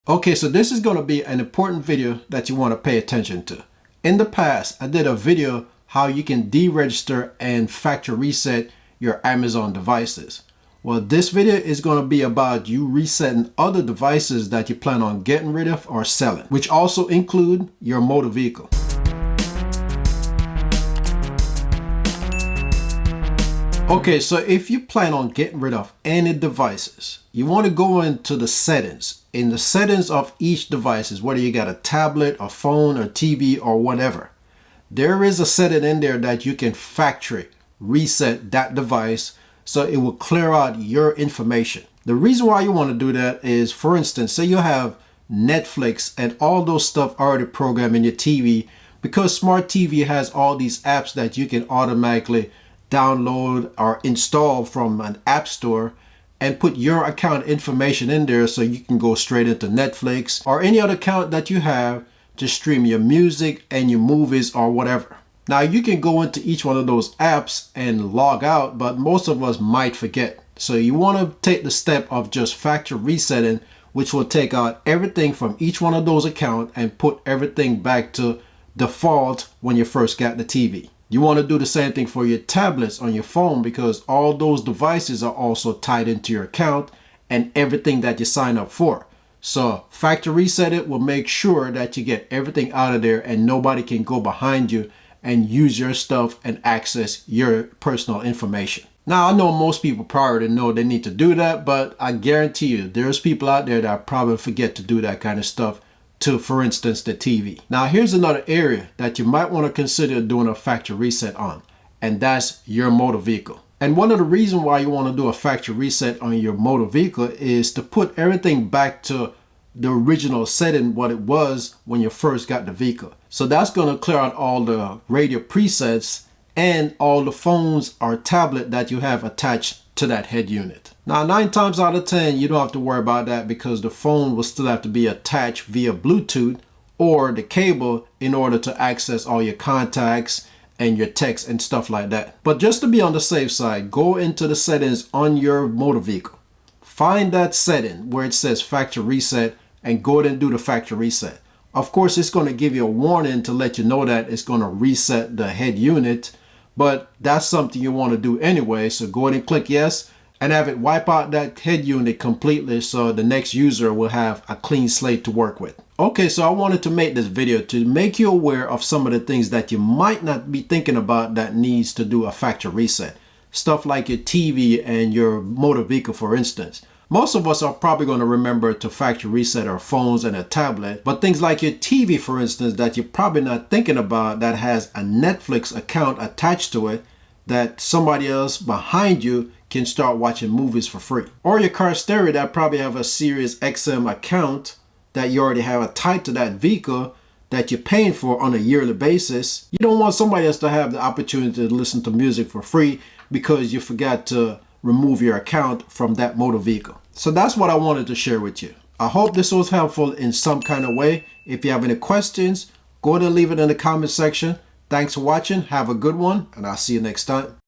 Okay, so this is going to be an important video that you want to pay attention to. In the past, I did a video how you can deregister and factory reset your Amazon devices. Well, this video is going to be about you resetting other devices that you plan on getting rid of or selling, which also include your motor vehicle. Okay, so if you plan on getting rid of any devices, you want to go into the settings. In the settings of each device, whether you got a tablet, a phone, or TV, or whatever, there is a setting in there that you can factory reset that device so it will clear out your information. The reason why you want to do that is, for instance, say you have Netflix and all those stuff already programmed in your TV, because Smart TV has all these apps that you can automatically download or install from an app store and put your account information in there so you can go straight into Netflix or any other account that you have to stream your music and your movies or whatever. Now you can go into each one of those apps and log out, but most of us might forget. So you want to take the step of just factory resetting, which will take out everything from each one of those accounts and put everything back to default when you first got the TV. You want to do the same thing for your tablets on your phone, because all those devices are also tied into your account and everything that you sign up for. So factory reset it will make sure that you get everything out of there and nobody can go behind you and use your stuff and access your personal information. Now, I know most people probably know they need to do that, but I guarantee you there's people out there that probably forget to do that kind of stuff to, for instance, the TV. Now, here's another area that you might want to consider doing a factory reset on, and that's your motor vehicle. And one of the reasons why you want to do a factory reset on your motor vehicle is to put everything back to the original setting, what it was when you first got the vehicle. So that's going to clear out all the radio presets and all the phones or tablet that you have attached to that head unit. Now, 9 times out of 10, you don't have to worry about that, because the phone will still have to be attached via Bluetooth or the cable in order to access all your contacts and your text and stuff like that. But just to be on the safe side, go into the settings on your motor vehicle. Find that setting where it says factory reset and go ahead and do the factory reset. Of course, it's going to give you a warning to let you know that it's going to reset the head unit, but that's something you want to do anyway. So go ahead and click yes and have it wipe out that head unit completely so the next user will have a clean slate to work with. Okay, so I wanted to make this video to make you aware of some of the things that you might not be thinking about that needs to do a factory reset. Stuff like your TV and your motor vehicle, for instance. Most of us are probably going to remember to factory reset our phones and a tablet, but things like your TV, for instance, that you're probably not thinking about, that has a Netflix account attached to it, that somebody else behind you can start watching movies for free. Or your car stereo that probably have a Sirius XM account that you already have tied to that vehicle that you're paying for on a yearly basis. You don't want somebody else to have the opportunity to listen to music for free because you forgot to remove your account from that motor vehicle. So that's what I wanted to share with you. I hope this was helpful in some kind of way. If you have any questions, go ahead and leave it in the comment section. Thanks for watching. Have a good one, and I'll see you next time.